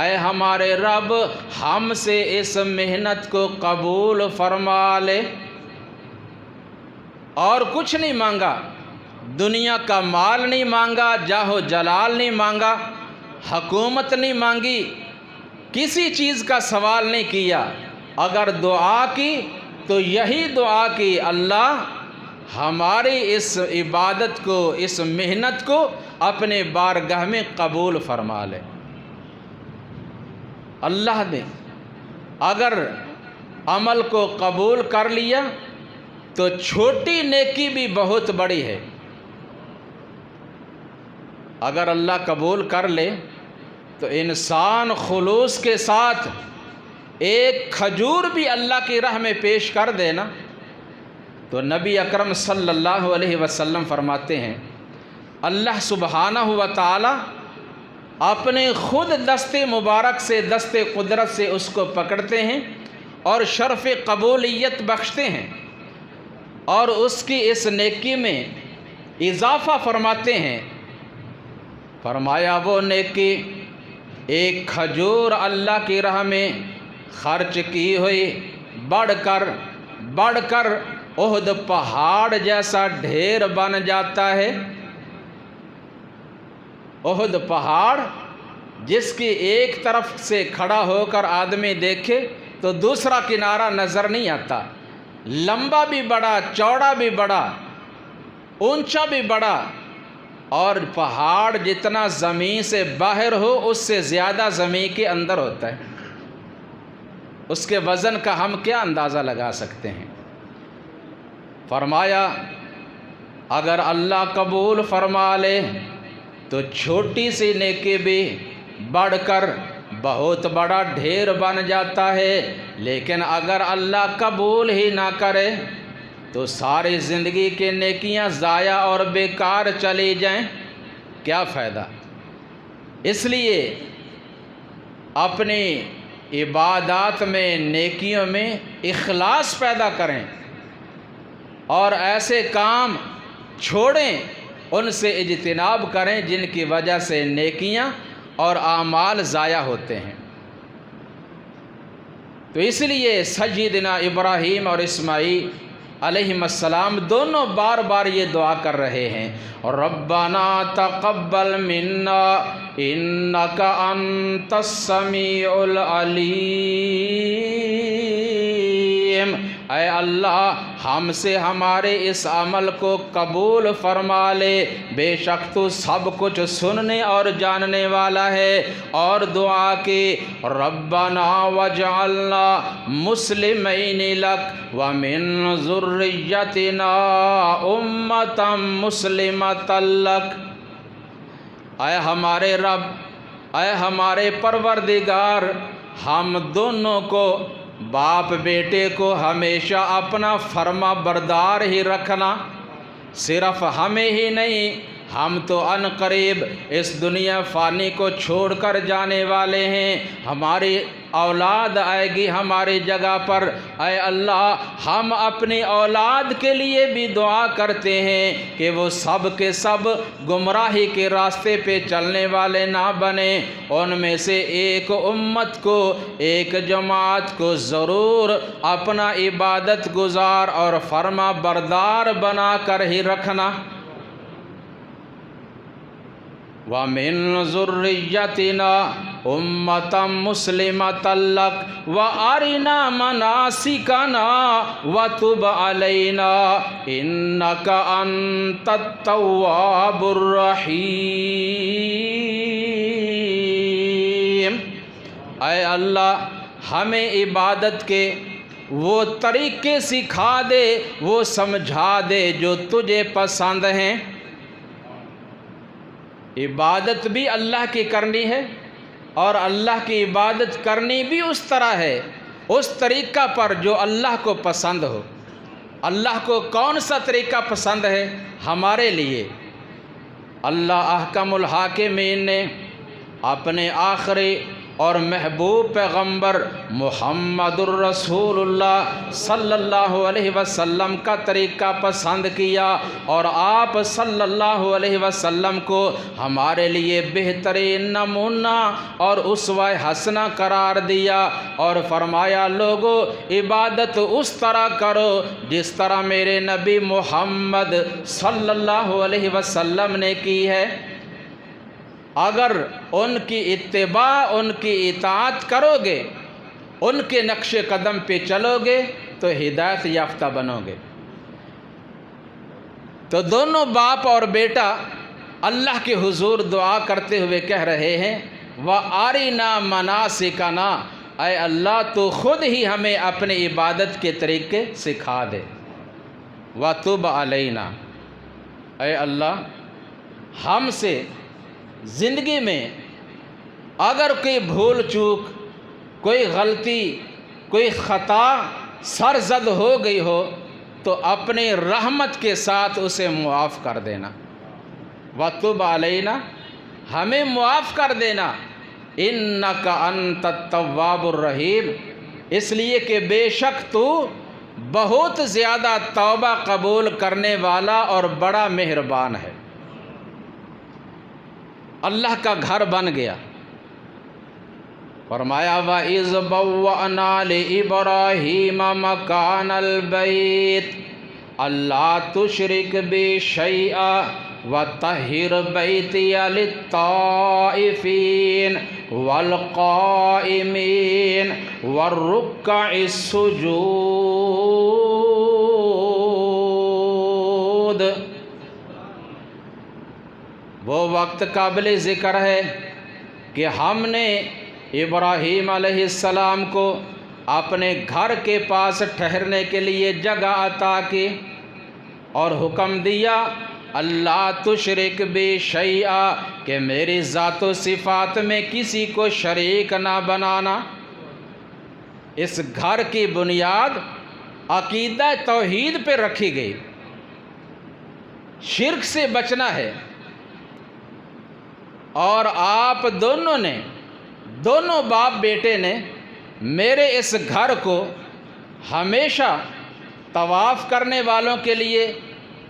اے ہمارے رب ہم سے اس محنت کو قبول فرما لے۔ اور کچھ نہیں مانگا، دنیا کا مال نہیں مانگا، جاہ و جلال نہیں مانگا، حکومت نہیں مانگی، کسی چیز کا سوال نہیں کیا۔ اگر دعا کی تو یہی دعا کی، اللہ ہماری اس عبادت کو، اس محنت کو اپنے بارگاہ میں قبول فرما لے۔ اللہ نے اگر عمل کو قبول کر لیا تو چھوٹی نیکی بھی بہت بڑی ہے۔ اگر اللہ قبول کر لے تو انسان خلوص کے ساتھ ایک کھجور بھی اللہ کی راہ میں پیش کر دینا تو نبی اکرم صلی اللہ علیہ وسلم فرماتے ہیں اللہ سبحانہ و تعالی اپنے خود دست مبارک سے، دست قدرت سے اس کو پکڑتے ہیں اور شرف قبولیت بخشتے ہیں، اور اس کی اس نیکی میں اضافہ فرماتے ہیں۔ فرمایا وہ نیکی ایک کھجور اللہ کی راہ میں خرچ کی ہوئی بڑھ کر احد پہاڑ جیسا ڈھیر بن جاتا ہے۔ احد پہاڑ جس کی ایک طرف سے کھڑا ہو کر آدمی دیکھے تو دوسرا کنارہ نظر نہیں آتا، لمبا بھی بڑا، چوڑا بھی بڑا، اونچا بھی بڑا، اور پہاڑ جتنا زمین سے باہر ہو اس سے زیادہ زمین کے اندر ہوتا ہے۔ اس کے وزن کا ہم کیا اندازہ لگا سکتے ہیں؟ فرمایا اگر اللہ قبول فرما لے تو چھوٹی سی نیکی بھی بڑھ کر بہت بڑا ڈھیر بن جاتا ہے، لیکن اگر اللہ قبول ہی نہ کرے تو ساری زندگی کی نیکیاں ضائع اور بیکار چلی جائیں، کیا فائدہ؟ اس لیے اپنی عبادات میں، نیکیوں میں اخلاص پیدا کریں اور ایسے کام چھوڑیں، ان سے اجتناب کریں جن کی وجہ سے نیکیاں اور اعمال ضائع ہوتے ہیں۔ تو اس لیے سیدنا ابراہیم اور اسماعیل علیہ السلام دونوں بار بار یہ دعا کر رہے ہیں، ربنا تقبل منا انک انت السمیع العلیم، اے اللہ ہم سے ہمارے اس عمل کو قبول فرما لے، بے شک تو سب کچھ سننے اور جاننے والا ہے۔ اور دعا کی ربنا وجعلنا مسلمین لک ومن ذریتنا امتا مسلمتا لک۔ اے ہمارے رب، اے ہمارے پروردگار، ہم دونوں کو، باپ بیٹے کو ہمیشہ اپنا فرما بردار ہی رکھنا۔ صرف ہمیں ہی نہیں، ہم تو ان قریب اس دنیا فانی کو چھوڑ کر جانے والے ہیں، ہماری اولاد آئے گی ہماری جگہ پر۔ اے اللہ، ہم اپنی اولاد کے لیے بھی دعا کرتے ہیں کہ وہ سب کے سب گمراہی کے راستے پہ چلنے والے نہ بنیں، ان میں سے ایک امت کو، ایک جماعت کو ضرور اپنا عبادت گزار اور فرما بردار بنا کر ہی رکھنا۔ وَمِن ذُرِّيَّتِنَا أُمَّةً مُسْلِمَةً لَكَ وَأَرِنَا مَنَاسِكَنَا وَتُبْ عَلَيْنَا إِنَّكَ أَنْتَ التَّوَّابُ الرَّحِيمُ۔ اے اللہ، ہمیں عبادت کے وہ طریقے سکھا دے، وہ سمجھا دے جو تجھے پسند ہیں۔ عبادت بھی اللہ کی کرنی ہے، اور اللہ کی عبادت کرنی بھی اس طرح ہے، اس طریقہ پر جو اللہ کو پسند ہو۔ اللہ کو کون سا طریقہ پسند ہے ہمارے لیے؟ اللہ احکم الحاکمین نے اپنے آخری اور محبوب پیغمبر محمد الرسول اللہ صلی اللہ علیہ وسلم کا طریقہ پسند کیا، اور آپ صلی اللہ علیہ وسلم کو ہمارے لیے بہترین نمونہ اور اسوہ حسنہ قرار دیا، اور فرمایا لوگو عبادت اس طرح کرو جس طرح میرے نبی محمد صلی اللہ علیہ وسلم نے کی ہے۔ اگر ان کی اتباع، ان کی اطاعت کرو گے، ان کے نقش قدم پہ چلو گے تو ہدایت یافتہ بنو گے۔ تو دونوں باپ اور بیٹا اللہ کے حضور دعا کرتے ہوئے کہہ رہے ہیں وَأَرِنَا مَنَاسِكَنَا، اے اللہ تو خود ہی ہمیں اپنی عبادت کے طریقے سکھا دے۔ وَتُبْ عَلَيْنَا، اے اللہ ہم سے زندگی میں اگر کوئی بھول چوک، کوئی غلطی، کوئی خطا سرزد ہو گئی ہو تو اپنی رحمت کے ساتھ اسے معاف کر دینا۔ وَتُبْ عَلَيْنَا، ہمیں معاف کر دینا۔ إِنَّكَ أَنْتَ التَّوَّابُ الرَّحِيمُ، اس لیے کہ بے شک تو بہت زیادہ توبہ قبول کرنے والا اور بڑا مہربان ہے۔ اللہ کا گھر بن گیا۔ فرمایا وَإِذْ بَوَّأْنَا لِإِبْرَاهِيمَ مَكَانَ الْبَيْتِ أَلَّا تُشْرِكْ بِي شَيْئًا وَطَهِّرْ بَيْتِيَ لِلطَّائِفِينَ وَالْقَائِمِينَ وَالرُّكَّعِ السُّجُودِ۔ وہ وقت قابل ذکر ہے کہ ہم نے ابراہیم علیہ السلام کو اپنے گھر کے پاس ٹھہرنے کے لیے جگہ عطا کی، اور حکم دیا اللہ تشرک بی شیئا، کہ میری ذات و صفات میں کسی کو شریک نہ بنانا۔ اس گھر کی بنیاد عقیدہ توحید پہ رکھی گئی، شرک سے بچنا ہے۔ اور آپ دونوں نے، دونوں باپ بیٹے نے میرے اس گھر کو ہمیشہ طواف کرنے والوں کے لیے،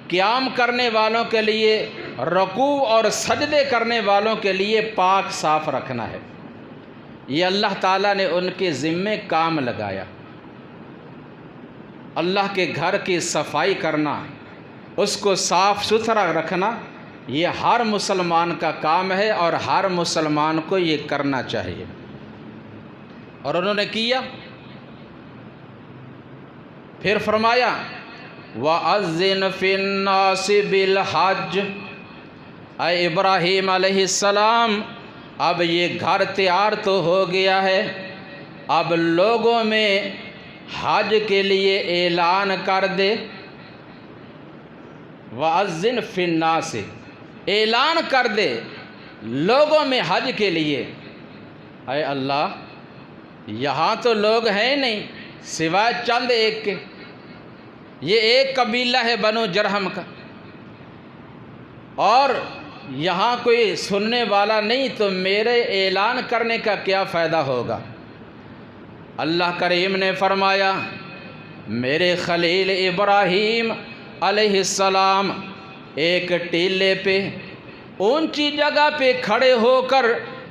قیام کرنے والوں کے لیے، رکوع اور سجدے کرنے والوں کے لیے پاک صاف رکھنا ہے۔ یہ اللہ تعالیٰ نے ان کے ذمے کام لگایا۔ اللہ کے گھر کی صفائی کرنا، اس کو صاف ستھرا رکھنا، یہ ہر مسلمان کا کام ہے، اور ہر مسلمان کو یہ کرنا چاہیے۔ اور انہوں نے کیا۔ پھر فرمایا وَأَذِّنْ فِي النَّاسِ بِالْحَجِّ۔ اے ابراہیم علیہ السلام، اب یہ گھر تیار تو ہو گیا ہے، اب لوگوں میں حج کے لیے اعلان کر دے۔ وَأَذِّنْ فِي النَّاسِ، اعلان کر دے لوگوں میں حج کے لیے۔ اے اللہ، یہاں تو لوگ ہیں نہیں سوائے چند ایک کے، یہ ایک قبیلہ ہے بنو جرہم کا، اور یہاں کوئی سننے والا نہیں، تو میرے اعلان کرنے کا کیا فائدہ ہوگا؟ اللہ کریم نے فرمایا میرے خلیل ابراہیم علیہ السلام ایک ٹیلے پہ اونچی جگہ پہ کھڑے ہو کر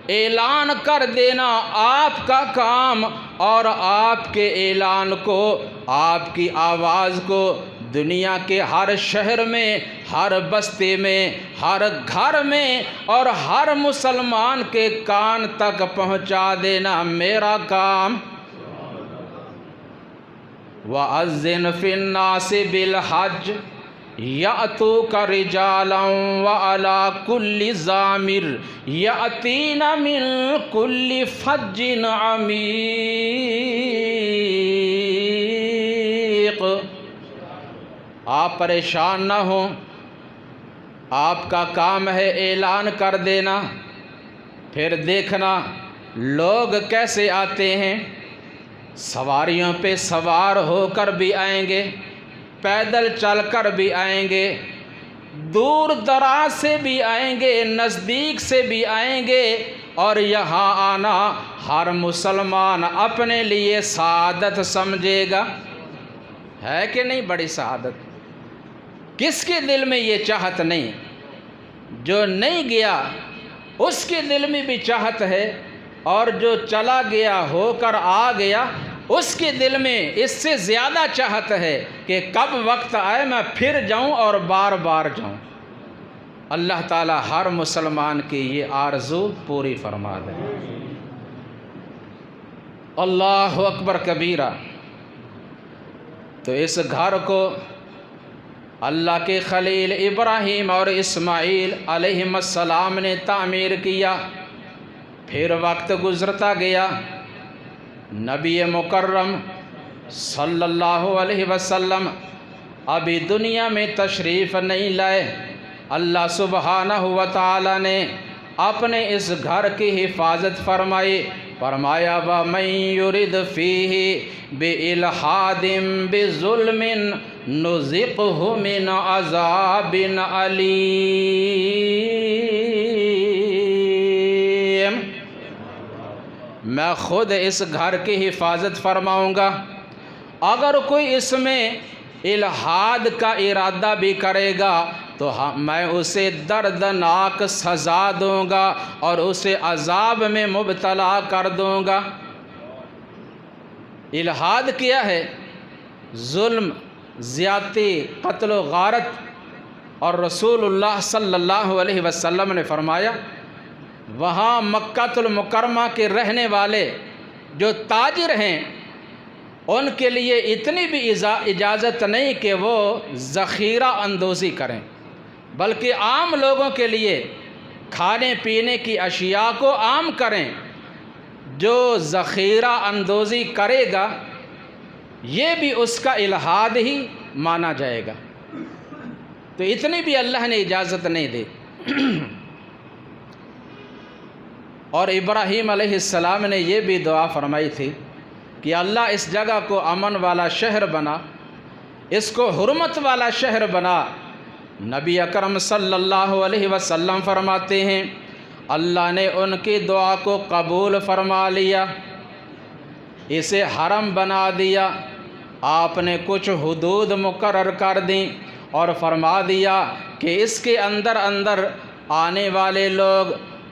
اعلان کر دینا آپ کا کام، اور آپ کے اعلان کو، آپ کی آواز کو دنیا کے ہر شہر میں، ہر بستی میں، ہر گھر میں اور ہر مسلمان کے کان تک پہنچا دینا میرا کام۔ وَأَذِّنْ فِي النَّاسِ بِالْحَجِّ يَأْتُوكَ رِجَالًا وَعَلَىٰ كُلِّ ضَامِرٍ يَأْتِينَ مِنْ كُلِّ فَجٍّ عَمِيقٍ۔ آپ پریشان نہ ہوں، آپ کا کام ہے اعلان کر دینا، پھر دیکھنا لوگ کیسے آتے ہیں۔ سواریوں پہ سوار ہو کر بھی آئیں گے، پیدل چل کر بھی آئیں گے، دور دراز سے بھی آئیں گے، نزدیک سے بھی آئیں گے، اور یہاں آنا ہر مسلمان اپنے لیے سعادت سمجھے گا۔ ہے کہ نہیں بڑی سعادت؟ کس کے دل میں یہ چاہت نہیں؟ جو نہیں گیا اس کے دل میں بھی چاہت ہے، اور جو چلا گیا ہو کر آ گیا اس کے دل میں اس سے زیادہ چاہت ہے کہ کب وقت آئے میں پھر جاؤں اور بار بار جاؤں۔ اللہ تعالی ہر مسلمان کی یہ آرزو پوری فرما دے۔ اللہ اکبر کبیرہ۔ تو اس گھر کو اللہ کے خلیل ابراہیم اور اسماعیل علیہ السلام نے تعمیر کیا۔ پھر وقت گزرتا گیا، نبی مکرم صلی اللہ علیہ وسلم ابھی دنیا میں تشریف نہیں لائے۔ اللہ سبحانہ و تعالی نے اپنے اس گھر کی حفاظت فرمائی، فرمایا وَمَن يُرِدْ فِيهِ بِإِلْحَادٍ بِظُلْمٍ نُذِقْهُ مِنْ عَذَابٍ أَلِيمٍ۔ میں خود اس گھر کی حفاظت فرماؤں گا، اگر کوئی اس میں الحاد کا ارادہ بھی کرے گا تو میں اسے دردناک سزا دوں گا اور اسے عذاب میں مبتلا کر دوں گا۔ الحاد کیا ہے؟ ظلم، زیادتی، قتل و غارت۔ اور رسول اللہ صلی اللہ علیہ وسلم نے فرمایا وہاں مکہ المکرمہ کے رہنے والے جو تاجر ہیں ان کے لیے اتنی بھی اجازت نہیں کہ وہ ذخیرہ اندوزی کریں، بلکہ عام لوگوں کے لیے کھانے پینے کی اشیاء کو عام کریں۔ جو ذخیرہ اندوزی کرے گا یہ بھی اس کا الحاد ہی مانا جائے گا۔ تو اتنی بھی اللہ نے اجازت نہیں دی۔ اور ابراہیم علیہ السلام نے یہ بھی دعا فرمائی تھی کہ اللہ اس جگہ کو امن والا شہر بنا، اس کو حرمت والا شہر بنا۔ نبی اکرم صلی اللہ علیہ وسلم فرماتے ہیں اللہ نے ان کی دعا کو قبول فرما لیا، اسے حرم بنا دیا۔ آپ نے کچھ حدود مقرر کر دیں اور فرما دیا کہ اس کے اندر آنے والے لوگ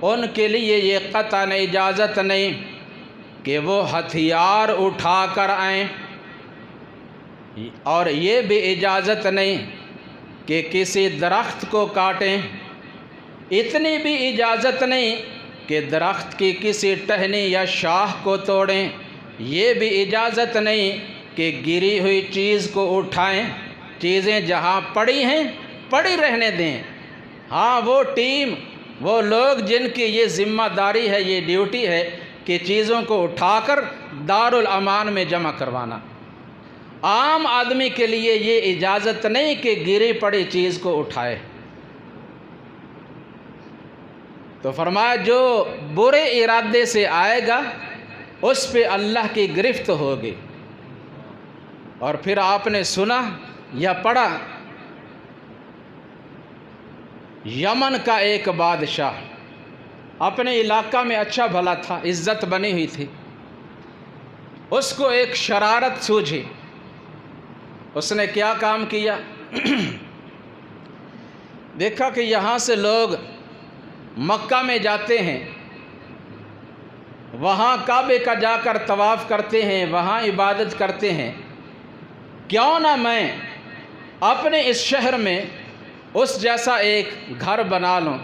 ان کے لیے یہ قطعاً اجازت نہیں کہ وہ ہتھیار اٹھا کر آئیں، اور یہ بھی اجازت نہیں کہ کسی درخت کو کاٹیں، اتنی بھی اجازت نہیں کہ درخت کی کسی ٹہنی یا شاخ کو توڑیں، یہ بھی اجازت نہیں کہ گری ہوئی چیز کو اٹھائیں۔ چیزیں جہاں پڑی ہیں پڑی رہنے دیں۔ ہاں وہ ٹیم، وہ لوگ جن کی یہ ذمہ داری ہے، یہ ڈیوٹی ہے کہ چیزوں کو اٹھا کر دارالامان میں جمع کروانا۔ عام آدمی کے لیے یہ اجازت نہیں کہ گری پڑی چیز کو اٹھائے۔ تو فرمایا جو برے ارادے سے آئے گا اس پہ اللہ کی گرفت ہوگی۔ اور پھر آپ نے سنا یا پڑھا، یمن کا ایک بادشاہ اپنے علاقہ میں اچھا بھلا تھا، عزت بنی ہوئی تھی، اس کو ایک شرارت سوجھی۔ اس نے کیا کام کیا؟ دیکھا کہ یہاں سے لوگ مکہ میں جاتے ہیں، وہاں کعبے کا جا کر طواف کرتے ہیں، وہاں عبادت کرتے ہیں، کیوں نہ میں اپنے اس شہر میں اس جیسا ایک گھر بنا لوں۔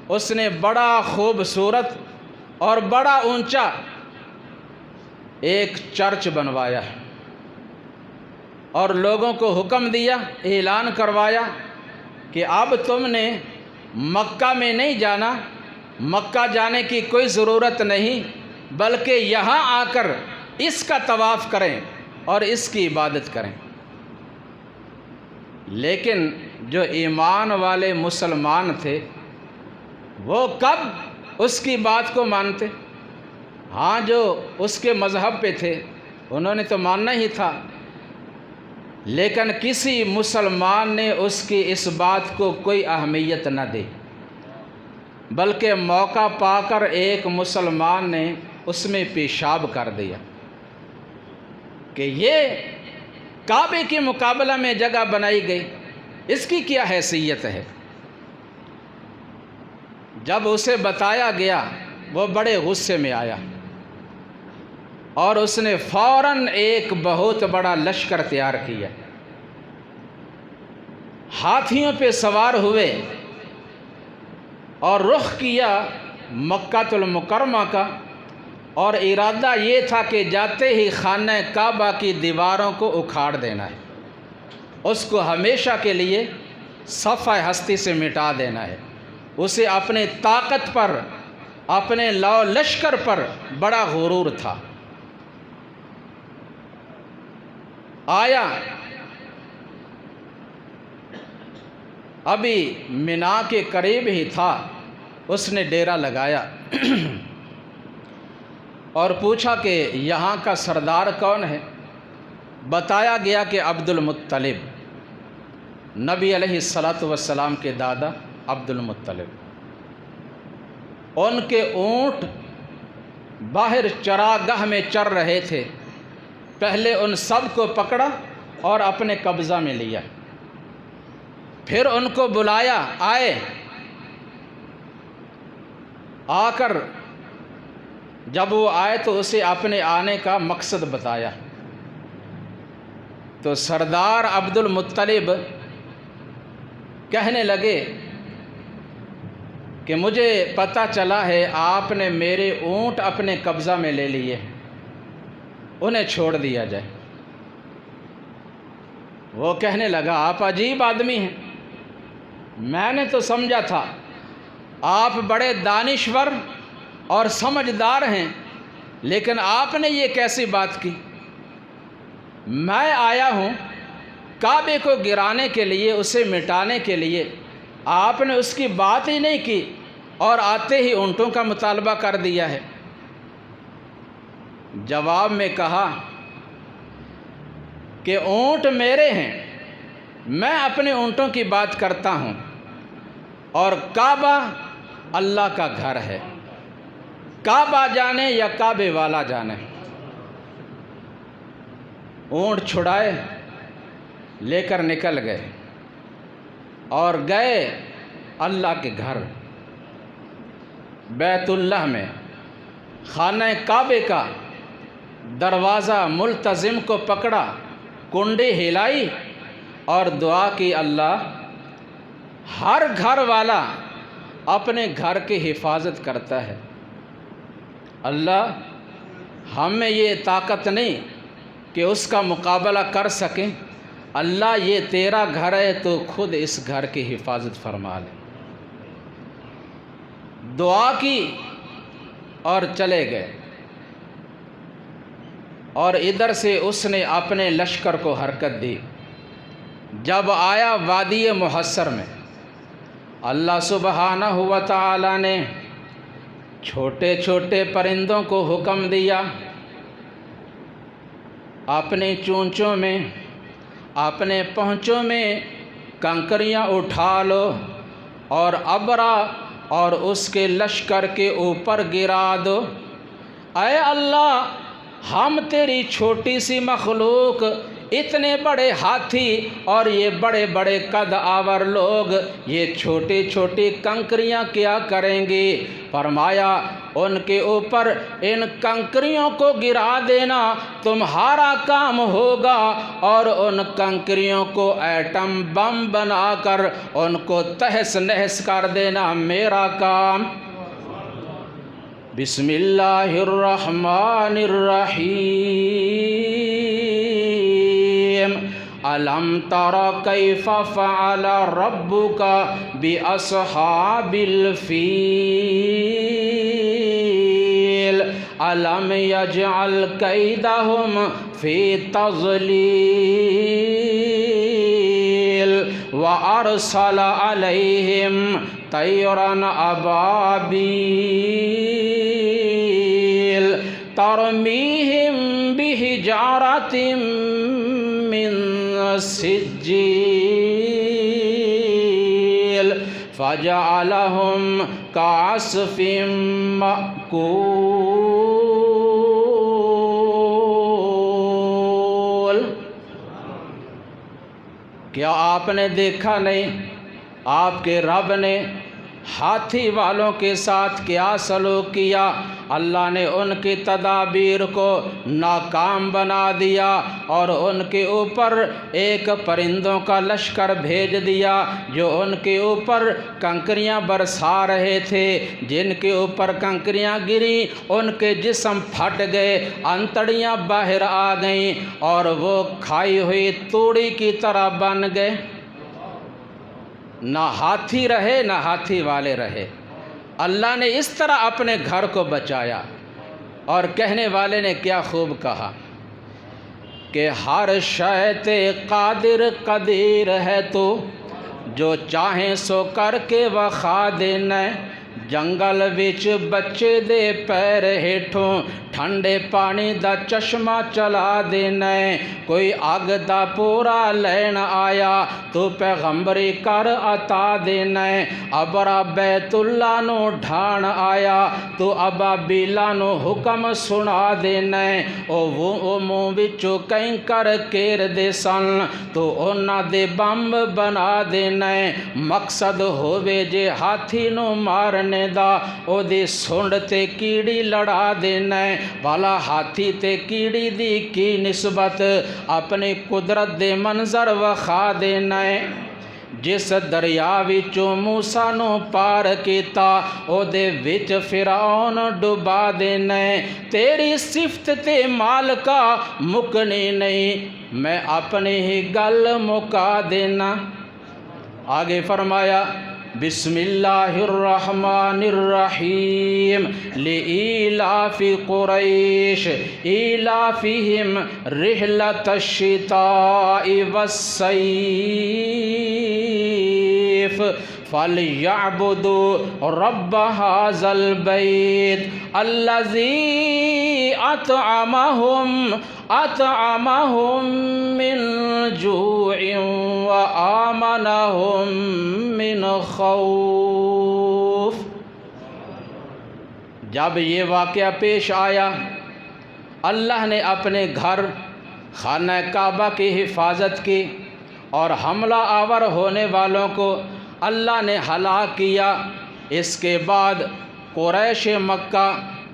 اس نے بڑا خوبصورت اور بڑا اونچا ایک چرچ بنوایا اور لوگوں کو حکم دیا، اعلان کروایا کہ اب تم نے مکہ میں نہیں جانا، مکہ جانے کی کوئی ضرورت نہیں، بلکہ یہاں آ کر اس کا طواف کریں اور اس کی عبادت کریں۔ لیکن جو ایمان والے مسلمان تھے وہ کب اس کی بات کو مانتے؟ ہاں جو اس کے مذہب پہ تھے انہوں نے تو ماننا ہی تھا، لیکن کسی مسلمان نے اس کی اس بات کو کوئی اہمیت نہ دی، بلکہ موقع پا کر ایک مسلمان نے اس میں پیشاب کر دیا کہ یہ کعبے کے مقابلہ میں جگہ بنائی گئی، اس کی کیا حیثیت ہے؟ جب اسے بتایا گیا وہ بڑے غصے میں آیا اور اس نے فوراً ایک بہت بڑا لشکر تیار کیا، ہاتھیوں پہ سوار ہوئے اور رخ کیا مکہ المکرمہ کا، اور ارادہ یہ تھا کہ جاتے ہی خانہ کعبہ کی دیواروں کو اکھاڑ دینا ہے، اس کو ہمیشہ کے لیے صفحہ ہستی سے مٹا دینا ہے۔ اسے اپنے طاقت پر، اپنے لو لشکر پر بڑا غرور تھا۔ آیا ابھی مینا کے قریب ہی تھا، اس نے ڈیرا لگایا اور پوچھا کہ یہاں کا سردار کون ہے؟ بتایا گیا کہ عبد المطلب، نبی علیہ السلام کے دادا عبد المطلب۔ ان کے اونٹ باہر چراگاہ میں چر رہے تھے، پہلے ان سب کو پکڑا اور اپنے قبضہ میں لیا، پھر ان کو بلایا، آئے، آ کر جب وہ آئے تو اسے اپنے آنے کا مقصد بتایا، تو سردار عبد المطلب کہنے لگے کہ مجھے پتہ چلا ہے آپ نے میرے اونٹ اپنے قبضہ میں لے لیے، انہیں چھوڑ دیا جائے۔ وہ کہنے لگا آپ عجیب آدمی ہیں، میں نے تو سمجھا تھا آپ بڑے دانشور اور سمجھدار ہیں، لیکن آپ نے یہ کیسی بات کی؟ میں آیا ہوں کعبے کو گرانے کے لیے، اسے مٹانے کے لیے، آپ نے اس کی بات ہی نہیں کی اور آتے ہی اونٹوں کا مطالبہ کر دیا ہے۔ جواب میں کہا کہ اونٹ میرے ہیں، میں اپنے اونٹوں کی بات کرتا ہوں، اور کعبہ اللہ کا گھر ہے، کعبہ جانے یا کعبے والا جانے۔ اونٹ چھڑائے لے کر نکل گئے اور گئے اللہ کے گھر، بیت اللہ میں، خانہ کعبے کا دروازہ ملتزم کو پکڑا، کنڈی ہلائی اور دعا کی، اللہ ہر گھر والا اپنے گھر کی حفاظت کرتا ہے، اللہ ہم میں یہ طاقت نہیں کہ اس کا مقابلہ کر سکیں، اللہ یہ تیرا گھر ہے تو خود اس گھر کی حفاظت فرما لے۔ دعا کی اور چلے گئے، اور ادھر سے اس نے اپنے لشکر کو حرکت دی۔ جب آیا وادی محصر میں، اللہ سبحانہ و تعالی نے چھوٹے چھوٹے پرندوں کو حکم دیا، اپنے چونچوں میں، اپنے پونچوں میں کنکریاں اٹھا لو اور ابرا اور اس کے لشکر کے اوپر گرا دو۔ اے اللہ، ہم تیری چھوٹی سی مخلوق، اتنے بڑے ہاتھی اور یہ بڑے بڑے قد آور لوگ یہ چھوٹی چھوٹی کنکریاں کیا کریں گے؟ فرمایا ان کے اوپر ان کنکریوں کو گرا دینا تمہارا کام ہوگا، اور ان کنکریوں کو ایٹم بم بنا کر ان کو تہس نہس کر دینا میرا کام۔ بسم اللہ الرحمن الرحیم۔ الم تر کیف فعل ربک باصحاب الفیل الم یجعل کیدہم فی تضلیل وارسل علیہم طیرا ابابیل ترمیہم بحجارۃ من سجیل فجعلہم کعصف مأکول۔ کیا آپ نے دیکھا نہیں آپ کے رب نے ہاتھی والوں کے ساتھ کیا سلوک کیا؟ اللہ نے ان کی تدابیر کو ناکام بنا دیا اور ان کے اوپر ایک پرندوں کا لشکر بھیج دیا جو ان کے اوپر کنکریاں برسا رہے تھے۔ جن کے اوپر کنکریاں گریں ان کے جسم پھٹ گئے، انتڑیاں باہر آ گئیں اور وہ کھائی ہوئی توڑی کی طرح بن گئے۔ نہ ہاتھی رہے نہ ہاتھی والے رہے۔ اللہ نے اس طرح اپنے گھر کو بچایا۔ اور کہنے والے نے کیا خوب کہا کہ ہر شے قادر قدیر ہے تو، جو چاہیں سو کر کے وخا دینا۔ جنگل وچ بچے دے پیر ہیٹھوں ٹھنڈے پانی دا چشمہ چلا دینا۔ کوئی اگ دا پورا لین آیا تو پیغمبری کر عطا دینا۔ ابرا بیت اللہ نو ڈھان آیا تو ابابیلا نو حکم سنا دینا۔ او منہ وچوں کینکر کیر دے سن تو انہاں دے بمب بنا دینا۔ مقصد ہووے جے ہاتھی نو مارنے دا او دی سونڈ تے کیڑی لڑا دینا۔ والا ہاتھی تے کیڑی دی کی نسبت؟ اپنی قدرت دے منظر وخا دینا۔ جس دریا وچوں موسیٰ نو پار کیتا او دے وچ فرعون ڈبا دینا۔ تیری صفت تے مالکا مکنی نہیں، میں اپنی ہی گل مکا دینا۔ آگے فرمایا بسم اللہ الرحمن الرحیم لإیلاف قریش ایلافہم رحلۃ الشتاء والصیف فَلْيَعْبُدُوا رَبَّ هَذَا الْبَيْتِ الَّذِي أَطْعَمَهُم مِّن جُوعٍ وَآمَنَهُم مِّنْ خوف۔ جب یہ واقعہ پیش آیا، اللہ نے اپنے گھر خانہ کعبہ کی حفاظت کی اور حملہ آور ہونے والوں کو اللہ نے ہلاک کیا۔ اس کے بعد قریش مکہ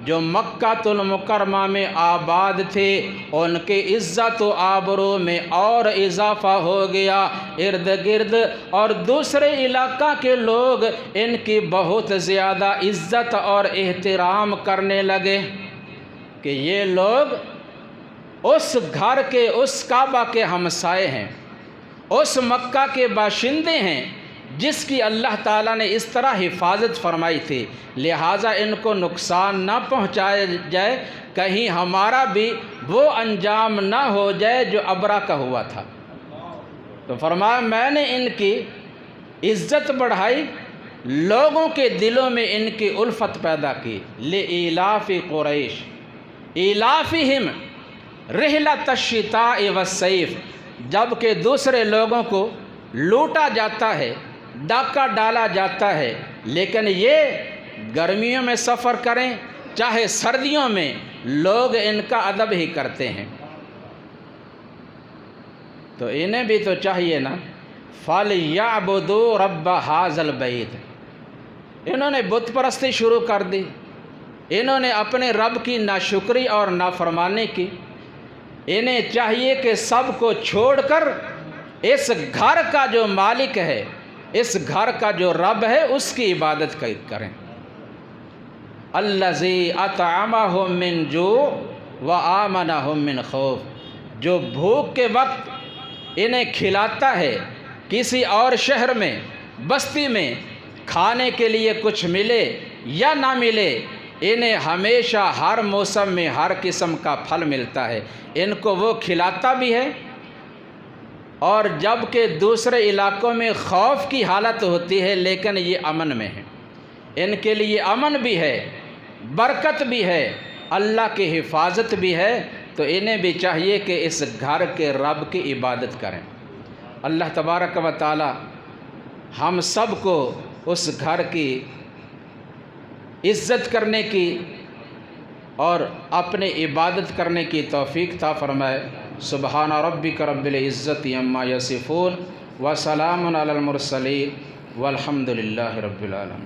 جو مکہ المکرمہ میں آباد تھے، ان کے عزت و آبرو میں اور اضافہ ہو گیا۔ ارد گرد اور دوسرے علاقہ کے لوگ ان کی بہت زیادہ عزت اور احترام کرنے لگے کہ یہ لوگ اس گھر کے، اس کعبہ کے ہمسائے ہیں۔ اس مکہ کے باشندے ہیں جس کی اللہ تعالیٰ نے اس طرح حفاظت فرمائی تھی، لہٰذا ان کو نقصان نہ پہنچایا جائے، کہیں ہمارا بھی وہ انجام نہ ہو جائے جو ابرا کا ہوا تھا۔ تو فرمایا میں نے ان کی عزت بڑھائی، لوگوں کے دلوں میں ان کی الفت پیدا کی۔ لِإِيلَافِ قُرَيْشٍ إِيلَافِهِمْ رِحْلَةَ الشِّتَاءِ وَالصَّيْفِ، جب کہ دوسرے لوگوں کو لوٹا جاتا ہے، ڈاکہ ڈالا جاتا ہے، لیکن یہ گرمیوں میں سفر کریں چاہے سردیوں میں، لوگ ان کا ادب ہی کرتے ہیں۔ تو انہیں بھی تو چاہیے نا، فَلْيَعْبُدُوا رَبَّ هَٰذَا الْبَيْتِ، انہوں نے بت پرستی شروع کر دی، انہوں نے اپنے رب کی ناشکری اور نافرمانی کی۔ انہیں چاہیے کہ سب کو چھوڑ کر اس گھر کا جو مالک ہے، اس گھر کا جو رب ہے، اس کی عبادت کریں۔ الذی اطعمہم من جوع وآمنہم من خوف، جو بھوک کے وقت انہیں کھلاتا ہے، کسی اور شہر میں، بستی میں کھانے کے لیے کچھ ملے یا نہ ملے، انہیں ہمیشہ ہر موسم میں ہر قسم کا پھل ملتا ہے، ان کو وہ کھلاتا بھی ہے۔ اور جب کہ دوسرے علاقوں میں خوف کی حالت ہوتی ہے، لیکن یہ امن میں ہے، ان کے لیے امن بھی ہے، برکت بھی ہے، اللہ کی حفاظت بھی ہے، تو انہیں بھی چاہیے کہ اس گھر کے رب کی عبادت کریں۔ اللہ تبارک و تعالی ہم سب کو اس گھر کی عزت کرنے کی اور اپنے عبادت کرنے کی توفیق عطا فرمائے۔ سبحان ربک رب العزت عما یصفون وسلام علی المرسلین والحمد للہ رب العالمین۔